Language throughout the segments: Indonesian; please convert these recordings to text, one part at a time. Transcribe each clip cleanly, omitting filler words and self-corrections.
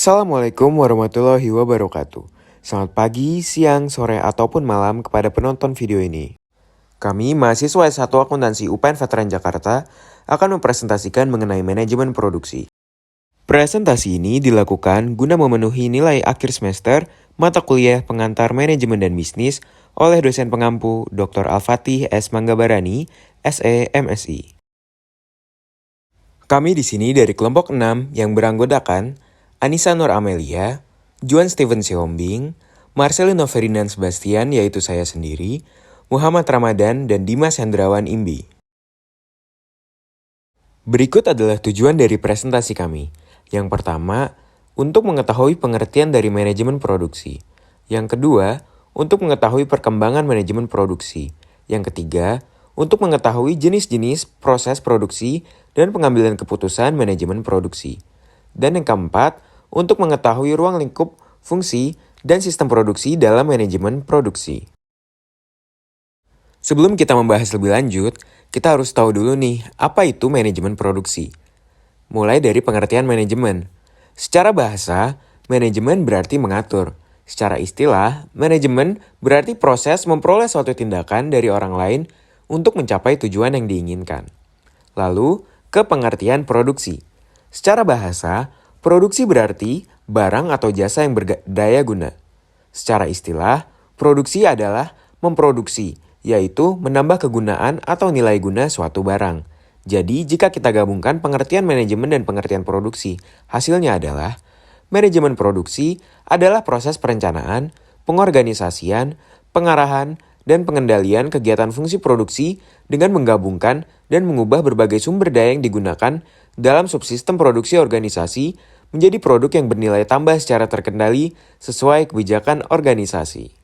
Assalamualaikum warahmatullahi wabarakatuh. Selamat pagi, siang, sore, ataupun malam kepada penonton video ini. Kami, mahasiswa S1 Akuntansi UPN Veteran Jakarta, akan mempresentasikan mengenai manajemen produksi. Presentasi ini dilakukan guna memenuhi nilai akhir semester mata kuliah pengantar manajemen dan bisnis oleh dosen pengampu Dr. Al-Fatih S. Manggabarani, SE MSI. Kami di sini dari kelompok 6 yang beranggotakan Anissa Nur Amelia, Juan Steven Sihombing, Marcelino Ferdinand Sebastian yaitu saya sendiri, Muhammad Ramadan, dan Dimas Hendrawan Imbi. Berikut adalah tujuan dari presentasi kami. Yang pertama, untuk mengetahui pengertian dari manajemen produksi. Yang kedua, untuk mengetahui perkembangan manajemen produksi. Yang ketiga, untuk mengetahui jenis-jenis proses produksi dan pengambilan keputusan manajemen produksi. Dan yang keempat, untuk mengetahui ruang lingkup, fungsi, dan sistem produksi dalam manajemen produksi. Sebelum kita membahas lebih lanjut, kita harus tahu dulu nih, apa itu manajemen produksi. Mulai dari pengertian manajemen. Secara bahasa, manajemen berarti mengatur. Secara istilah, manajemen berarti proses memperoleh suatu tindakan dari orang lain untuk mencapai tujuan yang diinginkan. Lalu, ke pengertian produksi. Secara bahasa, produksi berarti barang atau jasa yang berdaya guna. Secara istilah, produksi adalah memproduksi, yaitu menambah kegunaan atau nilai guna suatu barang. Jadi, jika kita gabungkan pengertian manajemen dan pengertian produksi, hasilnya adalah manajemen produksi adalah proses perencanaan, pengorganisasian, pengarahan, dan pengendalian kegiatan fungsi produksi dengan menggabungkan dan mengubah berbagai sumber daya yang digunakan dalam subsistem produksi organisasi menjadi produk yang bernilai tambah secara terkendali sesuai kebijakan organisasi.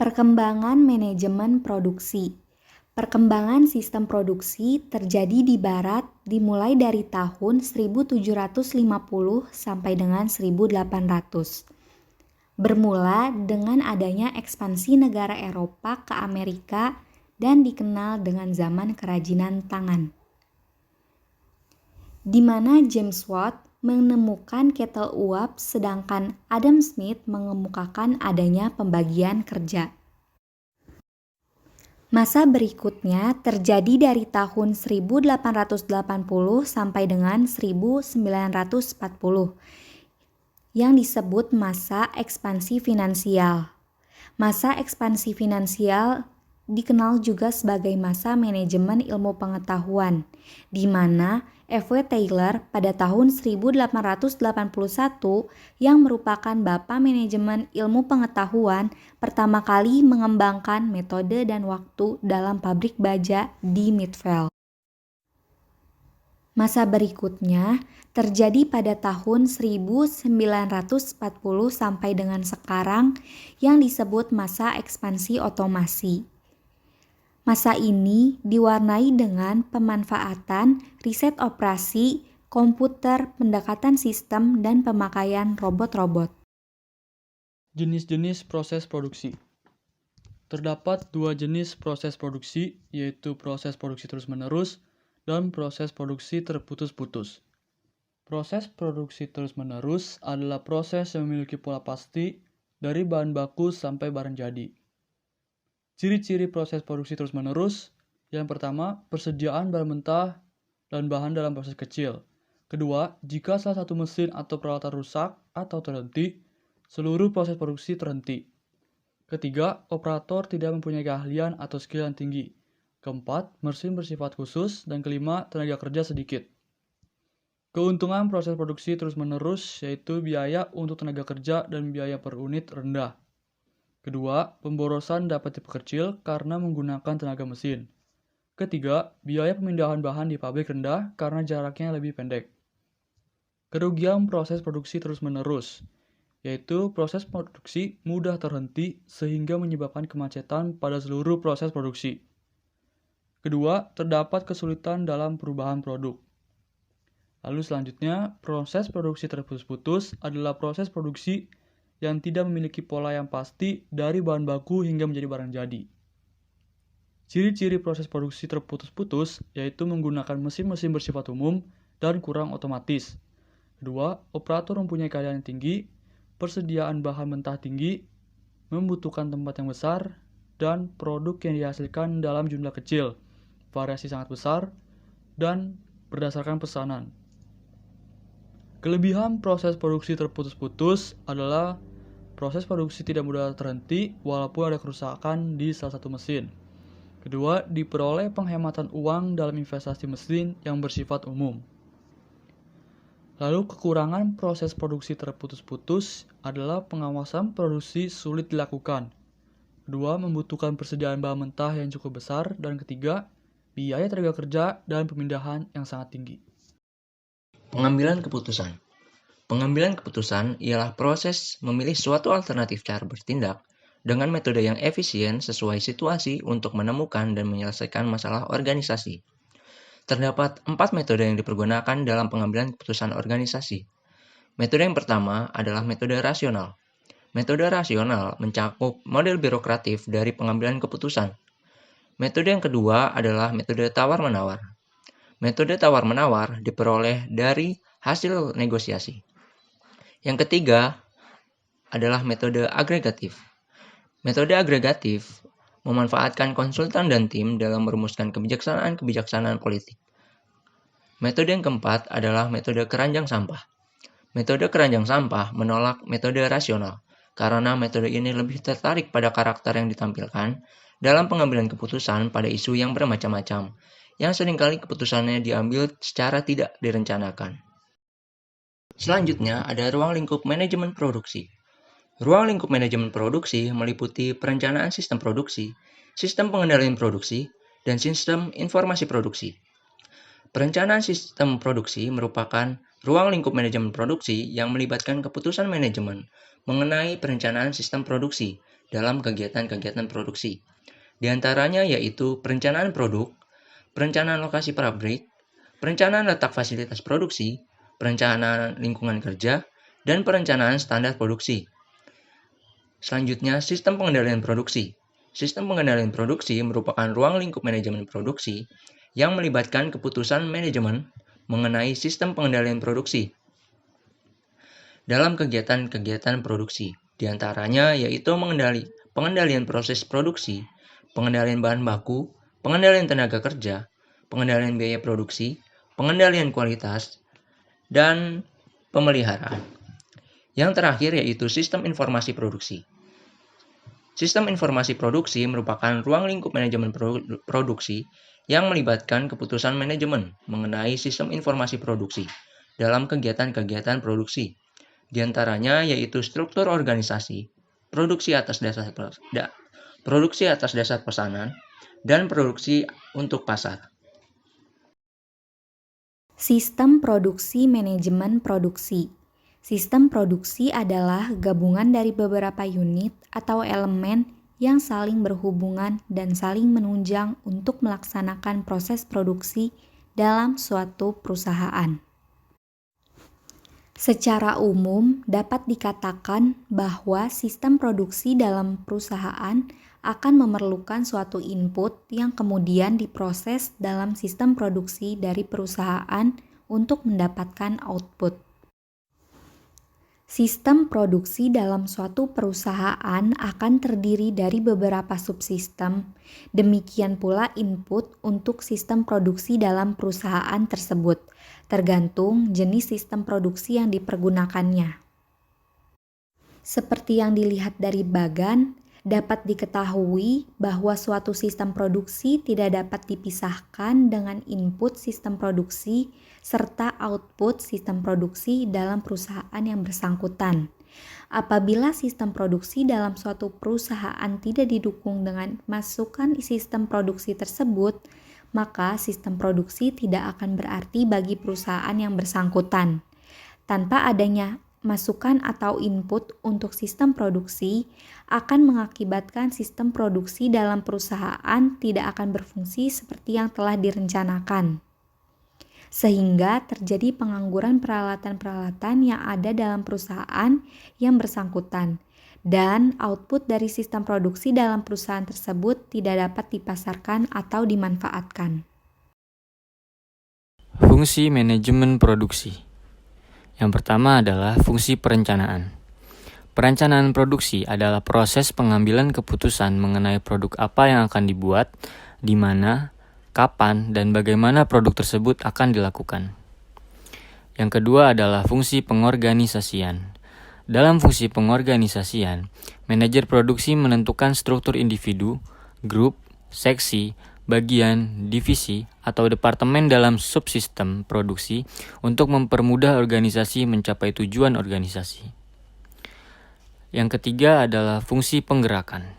Perkembangan manajemen produksi. Perkembangan sistem produksi terjadi di barat dimulai dari tahun 1750 sampai dengan 1800. Bermula dengan adanya ekspansi negara Eropa ke Amerika dan dikenal dengan zaman kerajinan tangan. Di mana James Watt menemukan kettle uap sedangkan Adam Smith mengemukakan adanya pembagian kerja. Masa berikutnya terjadi dari tahun 1880 sampai dengan 1940 yang disebut masa ekspansi finansial. Masa ekspansi finansial dikenal juga sebagai masa manajemen ilmu pengetahuan, di mana F.W. Taylor pada tahun 1881 yang merupakan bapak manajemen ilmu pengetahuan pertama kali mengembangkan metode dan waktu dalam pabrik baja di Midvale. Masa berikutnya terjadi pada tahun 1940 sampai dengan sekarang yang disebut masa ekspansi otomasi. Masa ini diwarnai dengan pemanfaatan riset operasi, komputer, pendekatan sistem, dan pemakaian robot-robot. Jenis-jenis proses produksi. Terdapat dua jenis proses produksi, yaitu proses produksi terus-menerus dan proses produksi terputus-putus. Proses produksi terus-menerus adalah proses yang memiliki pola pasti dari bahan baku sampai barang jadi. Ciri-ciri proses produksi terus-menerus, yang pertama, persediaan bahan mentah dan bahan dalam proses kecil. Kedua, jika salah satu mesin atau peralatan rusak atau terhenti, seluruh proses produksi terhenti. Ketiga, operator tidak mempunyai keahlian atau skill yang tinggi. Keempat, mesin bersifat khusus. Dan kelima, tenaga kerja sedikit. Keuntungan proses produksi terus-menerus yaitu biaya untuk tenaga kerja dan biaya per unit rendah. Kedua, pemborosan dapat diperkecil karena menggunakan tenaga mesin. Ketiga, biaya pemindahan bahan di pabrik rendah karena jaraknya lebih pendek. Kerugian proses produksi terus-menerus, yaitu proses produksi mudah terhenti sehingga menyebabkan kemacetan pada seluruh proses produksi. Kedua, terdapat kesulitan dalam perubahan produk. Lalu selanjutnya, proses produksi terputus-putus adalah proses produksi yang tidak memiliki pola yang pasti dari bahan baku hingga menjadi barang jadi. Ciri-ciri proses produksi terputus-putus yaitu menggunakan mesin-mesin bersifat umum dan kurang otomatis. Kedua, operator mempunyai keahlian yang tinggi, persediaan bahan mentah tinggi, membutuhkan tempat yang besar, dan produk yang dihasilkan dalam jumlah kecil, variasi sangat besar, dan berdasarkan pesanan. Kelebihan proses produksi terputus-putus adalah proses produksi tidak mudah terhenti walaupun ada kerusakan di salah satu mesin. Kedua, diperoleh penghematan uang dalam investasi mesin yang bersifat umum. Lalu kekurangan proses produksi terputus-putus adalah pengawasan produksi sulit dilakukan. Kedua, membutuhkan persediaan bahan mentah yang cukup besar. Dan ketiga, biaya tenaga kerja dan pemindahan yang sangat tinggi. Pengambilan keputusan. Pengambilan keputusan ialah proses memilih suatu alternatif cara bertindak dengan metode yang efisien sesuai situasi untuk menemukan dan menyelesaikan masalah organisasi. Terdapat 4 metode yang dipergunakan dalam pengambilan keputusan organisasi. Metode yang pertama adalah metode rasional. Metode rasional mencakup model birokratif dari pengambilan keputusan. Metode yang kedua adalah metode tawar-menawar. Metode tawar-menawar diperoleh dari hasil negosiasi. Yang ketiga adalah metode agregatif. Metode agregatif memanfaatkan konsultan dan tim dalam merumuskan kebijaksanaan politik. Metode yang keempat adalah metode keranjang sampah. Metode keranjang sampah menolak metode rasional, karena metode ini lebih tertarik pada karakter yang ditampilkan dalam pengambilan keputusan pada isu yang bermacam-macam, yang seringkali keputusannya diambil secara tidak direncanakan. Selanjutnya ada ruang lingkup manajemen produksi. Ruang lingkup manajemen produksi meliputi perencanaan sistem produksi, sistem pengendalian produksi, dan sistem informasi produksi. Perencanaan sistem produksi merupakan ruang lingkup manajemen produksi yang melibatkan keputusan manajemen mengenai perencanaan sistem produksi dalam kegiatan-kegiatan produksi. Di antaranya yaitu perencanaan produk, perencanaan lokasi pabrik, perencanaan letak fasilitas produksi, perencanaan lingkungan kerja, dan perencanaan standar produksi. Selanjutnya, sistem pengendalian produksi. Sistem pengendalian produksi merupakan ruang lingkup manajemen produksi yang melibatkan keputusan manajemen mengenai sistem pengendalian produksi dalam kegiatan-kegiatan produksi. Di antaranya yaitu pengendalian proses produksi, pengendalian bahan baku, pengendalian tenaga kerja, pengendalian biaya produksi, pengendalian kualitas, dan pemeliharaan. Yang terakhir yaitu sistem informasi produksi. Sistem informasi produksi merupakan ruang lingkup manajemen produksi yang melibatkan keputusan manajemen mengenai sistem informasi produksi dalam kegiatan-kegiatan produksi. Di antaranya yaitu struktur organisasi, produksi atas dasar pesanan, dan produksi untuk pasar. Sistem produksi manajemen produksi. Sistem produksi adalah gabungan dari beberapa unit atau elemen yang saling berhubungan dan saling menunjang untuk melaksanakan proses produksi dalam suatu perusahaan. Secara umum, dapat dikatakan bahwa sistem produksi dalam perusahaan akan memerlukan suatu input yang kemudian diproses dalam sistem produksi dari perusahaan untuk mendapatkan output. Sistem produksi dalam suatu perusahaan akan terdiri dari beberapa subsistem, demikian pula input untuk sistem produksi dalam perusahaan tersebut, tergantung jenis sistem produksi yang dipergunakannya. Seperti yang dilihat dari bagan, dapat diketahui bahwa suatu sistem produksi tidak dapat dipisahkan dengan input sistem produksi serta output sistem produksi dalam perusahaan yang bersangkutan. Apabila sistem produksi dalam suatu perusahaan tidak didukung dengan masukan sistem produksi tersebut, maka sistem produksi tidak akan berarti bagi perusahaan yang bersangkutan. Tanpa adanya masukan atau input untuk sistem produksi akan mengakibatkan sistem produksi dalam perusahaan tidak akan berfungsi seperti yang telah direncanakan. Sehingga terjadi pengangguran peralatan-peralatan yang ada dalam perusahaan yang bersangkutan, dan output dari sistem produksi dalam perusahaan tersebut tidak dapat dipasarkan atau dimanfaatkan. Fungsi manajemen produksi. Yang pertama adalah fungsi perencanaan. Perencanaan produksi adalah proses pengambilan keputusan mengenai produk apa yang akan dibuat, di mana, kapan, dan bagaimana produk tersebut akan dilakukan. Yang kedua adalah fungsi pengorganisasian. Dalam fungsi pengorganisasian, manajer produksi menentukan struktur individu, grup, seksi, bagian, divisi, atau departemen dalam subsistem produksi untuk mempermudah organisasi mencapai tujuan organisasi. Yang ketiga adalah fungsi penggerakan.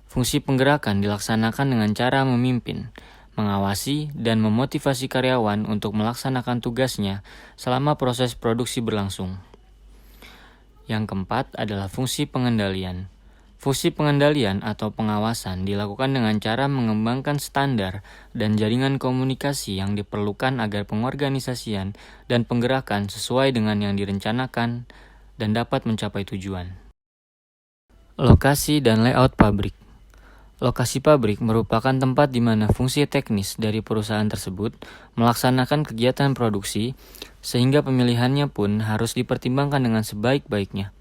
Fungsi penggerakan dilaksanakan dengan cara memimpin, mengawasi, dan memotivasi karyawan untuk melaksanakan tugasnya selama proses produksi berlangsung. Yang keempat adalah fungsi pengendalian. Fungsi pengendalian atau pengawasan dilakukan dengan cara mengembangkan standar dan jaringan komunikasi yang diperlukan agar pengorganisasian dan penggerakan sesuai dengan yang direncanakan dan dapat mencapai tujuan. Lokasi dan layout pabrik. Lokasi pabrik merupakan tempat di mana fungsi teknis dari perusahaan tersebut melaksanakan kegiatan produksi, sehingga pemilihannya pun harus dipertimbangkan dengan sebaik-baiknya.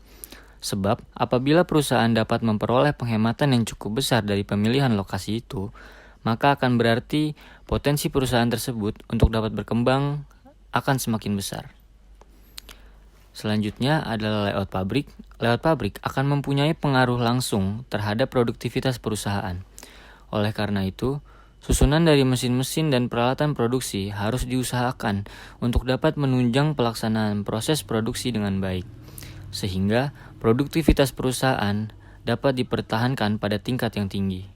Sebab, apabila perusahaan dapat memperoleh penghematan yang cukup besar dari pemilihan lokasi itu, maka akan berarti potensi perusahaan tersebut untuk dapat berkembang akan semakin besar. Selanjutnya adalah layout pabrik. Layout pabrik akan mempunyai pengaruh langsung terhadap produktivitas perusahaan. Oleh karena itu, susunan dari mesin-mesin dan peralatan produksi harus diusahakan untuk dapat menunjang pelaksanaan proses produksi dengan baik, sehingga produktivitas perusahaan dapat dipertahankan pada tingkat yang tinggi.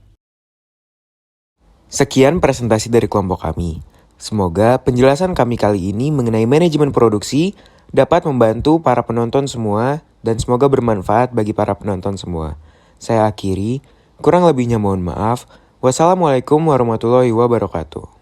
Sekian presentasi dari kelompok kami. Semoga penjelasan kami kali ini mengenai manajemen produksi dapat membantu para penonton semua dan semoga bermanfaat bagi para penonton semua. Saya akhiri, kurang lebihnya mohon maaf. Wassalamualaikum warahmatullahi wabarakatuh.